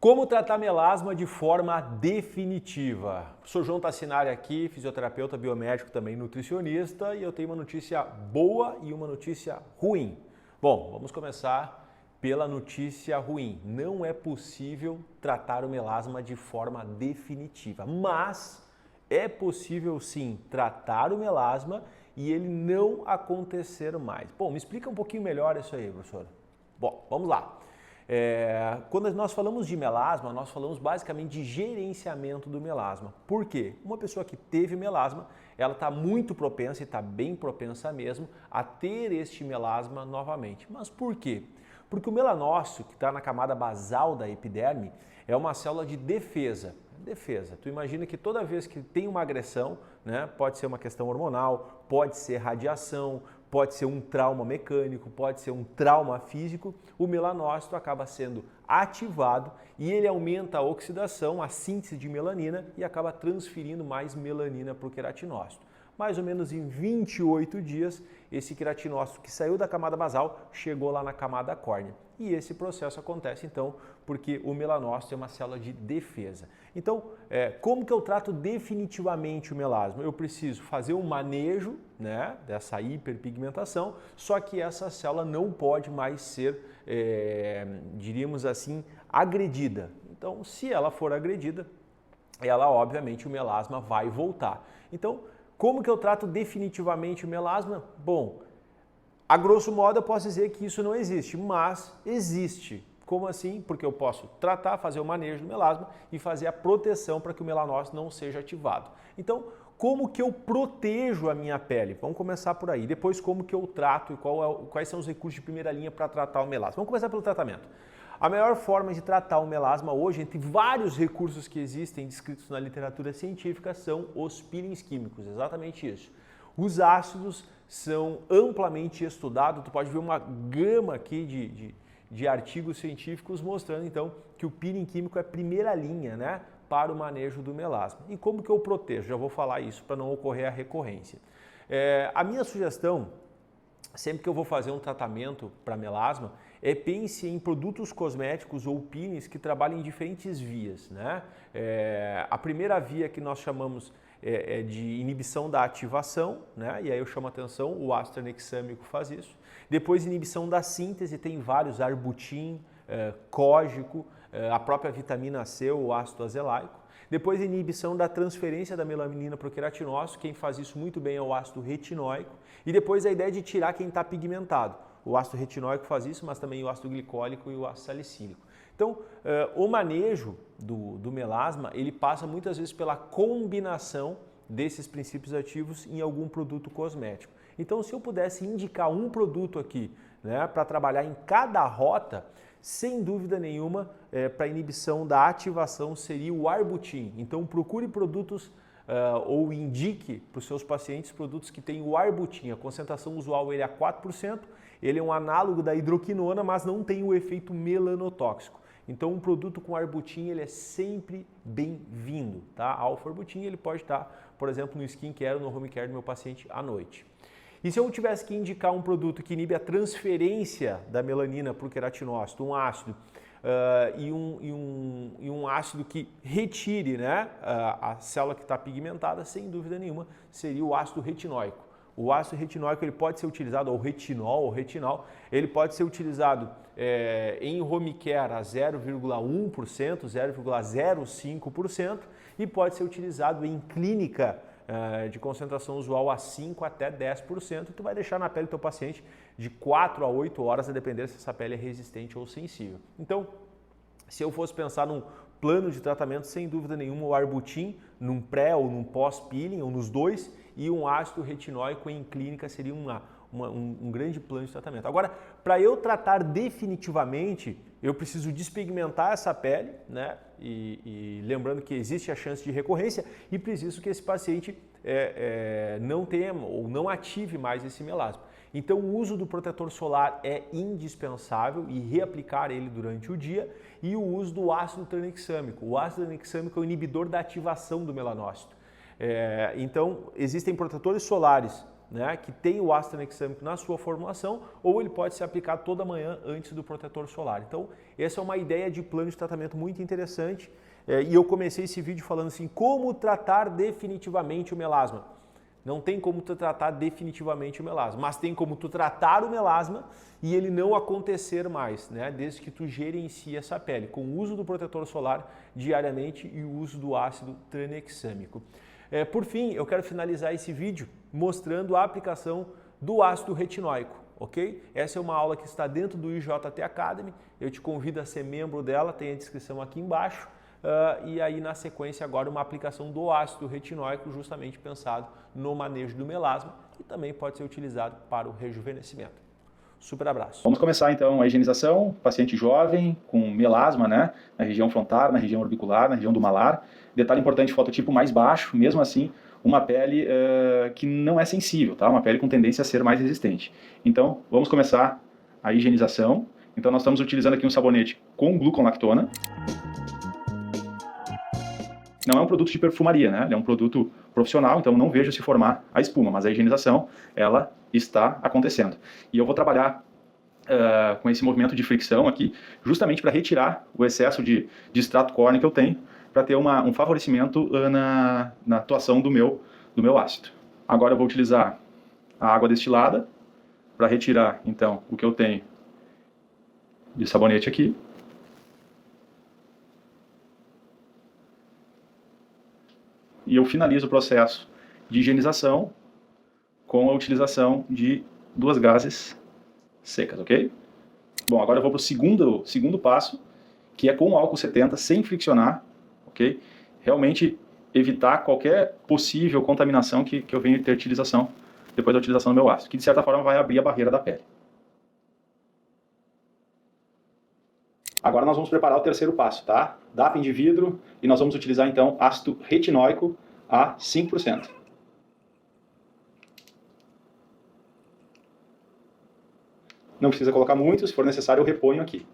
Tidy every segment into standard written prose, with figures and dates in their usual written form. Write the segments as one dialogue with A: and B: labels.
A: Como tratar melasma de forma definitiva? Sou João Tassinari aqui, fisioterapeuta, biomédico, também nutricionista, e eu tenho uma notícia boa e uma notícia ruim. Bom, vamos começar pela notícia ruim. Não é possível tratar o melasma de forma definitiva, mas é possível sim tratar o melasma e ele não acontecer mais. Bom, me explica um pouquinho melhor isso aí, professor. Bom, vamos lá. Quando nós falamos de melasma, nós falamos basicamente de gerenciamento do melasma. Por quê? Uma pessoa que teve melasma, ela está muito propensa e está bem propensa mesmo a ter este melasma novamente. Mas por quê? Porque o melanócito, que está na camada basal da epiderme, é uma célula de defesa. Tu imagina que toda vez que tem uma agressão, né, pode ser uma questão hormonal, pode ser radiação, pode ser um trauma mecânico, pode ser um trauma físico, o melanócito acaba sendo ativado e ele aumenta a oxidação, a síntese de melanina e acaba transferindo mais melanina para o queratinócito. Mais ou menos em 28 dias, esse queratinócito que saiu da camada basal chegou lá na camada córnea. E esse processo acontece então porque o melanócito é uma célula de defesa. Então, como que eu trato definitivamente o melasma? Eu preciso fazer um manejo, né, dessa hiperpigmentação, só que essa célula não pode mais ser, diríamos assim, agredida. Então, se ela for agredida, ela obviamente o melasma vai voltar. Então, como que eu trato definitivamente o melasma? Bom, a grosso modo eu posso dizer que isso não existe, mas existe. Como assim? Porque eu posso tratar, fazer o manejo do melasma e fazer a proteção para que o melanócito não seja ativado. Então, como que eu protejo a minha pele? Vamos começar por aí. Depois, como que eu trato e quais são os recursos de primeira linha para tratar o melasma? Vamos começar pelo tratamento. A melhor forma de tratar o melasma hoje, entre vários recursos que existem descritos na literatura científica, são os peelings químicos, exatamente isso. Os ácidos são amplamente estudados, tu pode ver uma gama aqui de artigos científicos mostrando então que o peeling químico é a primeira linha, né, para o manejo do melasma. E como que eu protejo? Já vou falar isso para não ocorrer a recorrência. A minha sugestão, sempre que eu vou fazer um tratamento para melasma, pense em produtos cosméticos ou peelings que trabalhem em diferentes vias, né? A primeira via que nós chamamos de inibição da ativação, né? E aí eu chamo a atenção, o ácido tranexâmico faz isso. Depois, inibição da síntese, tem vários, arbutin, cógico, a própria vitamina C, o ácido azelaico. Depois, inibição da transferência da melanina para o queratinócito, quem faz isso muito bem é o ácido retinóico. E depois a ideia de tirar quem está pigmentado. O ácido retinóico faz isso, mas também o ácido glicólico e o ácido salicílico. Então, o manejo do melasma, ele passa muitas vezes pela combinação desses princípios ativos em algum produto cosmético. Então, se eu pudesse indicar um produto aqui, né, para trabalhar em cada rota, sem dúvida nenhuma, para inibição da ativação seria o arbutin. Então, procure produtos ou indique para os seus pacientes produtos que têm o arbutin. A concentração usual ele é 4%, ele é um análogo da hidroquinona, mas não tem o efeito melanotóxico. Então, um produto com arbutin ele é sempre bem-vindo, tá? Alfa-arbutin ele pode estar, por exemplo, no skincare ou no home care do meu paciente à noite. E se eu tivesse que indicar um produto que inibe a transferência da melanina para o queratinócito, um ácido, e um ácido que retire, né, a célula que está pigmentada, sem dúvida nenhuma, seria o ácido retinóico. O ácido retinóico ele pode ser utilizado, ou retinol, ou retinal, ele pode ser utilizado em home care a 0,1%, 0,05% e pode ser utilizado em clínica de concentração usual a 5 até 10%, e tu vai deixar na pele do teu paciente de 4 a 8 horas, a depender se essa pele é resistente ou sensível. Então, se eu fosse pensar num plano de tratamento, sem dúvida nenhuma, o arbutin num pré ou num pós-peeling, ou nos dois, e um ácido retinóico em clínica seria um grande plano de tratamento. Agora, para eu tratar definitivamente, eu preciso despigmentar essa pele, né? E lembrando que existe a chance de recorrência e preciso que esse paciente não tenha ou não ative mais esse melasma. Então, o uso do protetor solar é indispensável e reaplicar ele durante o dia, e o uso do ácido tranexâmico. O ácido tranexâmico é o inibidor da ativação do melanócito. Então, existem protetores solares né, que tem o ácido tranexâmico na sua formulação, ou ele pode ser aplicado toda manhã antes do protetor solar. Então, essa é uma ideia de plano de tratamento muito interessante. E eu comecei esse vídeo falando assim, como tratar definitivamente o melasma. Não tem como tu tratar definitivamente o melasma, mas tem como tu tratar o melasma e ele não acontecer mais, né? Desde que tu gerencie essa pele, com o uso do protetor solar diariamente e o uso do ácido tranexâmico. Por fim, eu quero finalizar esse vídeo mostrando a aplicação do ácido retinóico, ok? Essa é uma aula que está dentro do IJT Academy, eu te convido a ser membro dela, tem a descrição aqui embaixo. E aí na sequência agora uma aplicação do ácido retinóico justamente pensado no manejo do melasma e também pode ser utilizado para o rejuvenescimento. Super abraço.
B: Vamos começar então a higienização, paciente jovem com melasma, né, na região frontal, na região orbicular, na região do malar. Detalhe importante, fototipo mais baixo, mesmo assim uma pele que não é sensível, tá? Uma pele com tendência a ser mais resistente. Então vamos começar a higienização. Então nós estamos utilizando aqui um sabonete com gluconlactona. Não é um produto de perfumaria, né? Ele é um produto profissional, então não vejo se formar a espuma, mas a higienização, ela está acontecendo. E eu vou trabalhar com esse movimento de fricção aqui, justamente para retirar o excesso de extrato córneo que eu tenho, para ter um favorecimento na atuação do meu ácido. Agora eu vou utilizar a água destilada para retirar, então, o que eu tenho de sabonete aqui. E eu finalizo o processo de higienização com a utilização de 2 gases secas, ok? Bom, agora eu vou para o segundo passo, que é com o álcool 70, sem friccionar, ok? Realmente evitar qualquer possível contaminação que eu venha ter utilização, depois da utilização do meu ácido, que de certa forma vai abrir a barreira da pele. Agora nós vamos preparar o terceiro passo, tá? DAPN de vidro, e nós vamos utilizar então ácido retinóico a 5%. Não precisa colocar muito, se for necessário eu reponho aqui.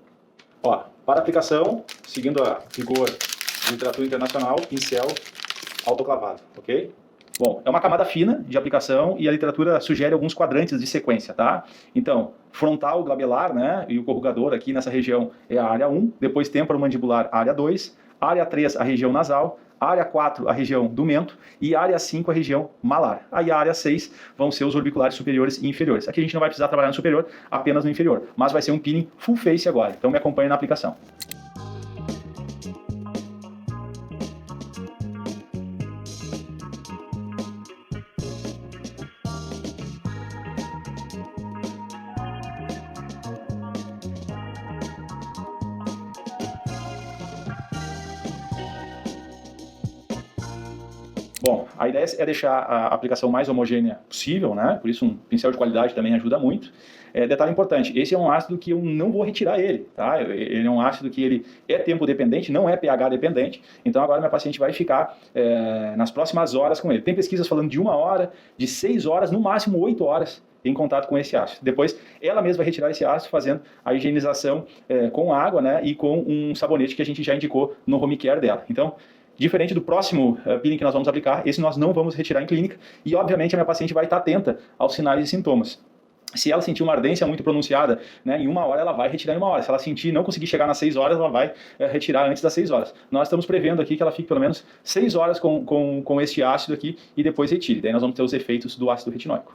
B: Ó, para aplicação, seguindo a rigor de literatura internacional, pincel autoclavado, ok? Bom, é uma camada fina de aplicação e a literatura sugere alguns quadrantes de sequência, tá? Então, frontal, glabelar, né, e o corrugador aqui nessa região é a área 1, depois temporomandibular, área 2, área 3, a região nasal, área 4, a região do mento e área 5, a região malar. Aí a área 6 vão ser os orbiculares superiores e inferiores. Aqui a gente não vai precisar trabalhar no superior, apenas no inferior, mas vai ser um peeling full face agora, então me acompanhe na aplicação. Bom, a ideia é deixar a aplicação mais homogênea possível, né? Por isso um pincel de qualidade também ajuda muito. Detalhe importante, esse é um ácido que eu não vou retirar ele, tá? Ele é um ácido que ele é tempo dependente, não é pH dependente, então agora minha paciente vai ficar nas próximas horas com ele. Tem pesquisas falando de 1 hora, de 6 horas, no máximo 8 horas em contato com esse ácido. Depois ela mesma vai retirar esse ácido fazendo a higienização com água, né? E com um sabonete que a gente já indicou no home care dela. Então, diferente do próximo peeling que nós vamos aplicar, esse nós não vamos retirar em clínica e, obviamente, a minha paciente vai estar atenta aos sinais e sintomas. Se ela sentir uma ardência muito pronunciada, né, em 1 hora, ela vai retirar em 1 hora. Se ela sentir não conseguir chegar nas 6 horas, ela vai retirar antes das 6 horas. Nós estamos prevendo aqui que ela fique pelo menos 6 horas com este ácido aqui e depois retire. Daí nós vamos ter os efeitos do ácido retinóico.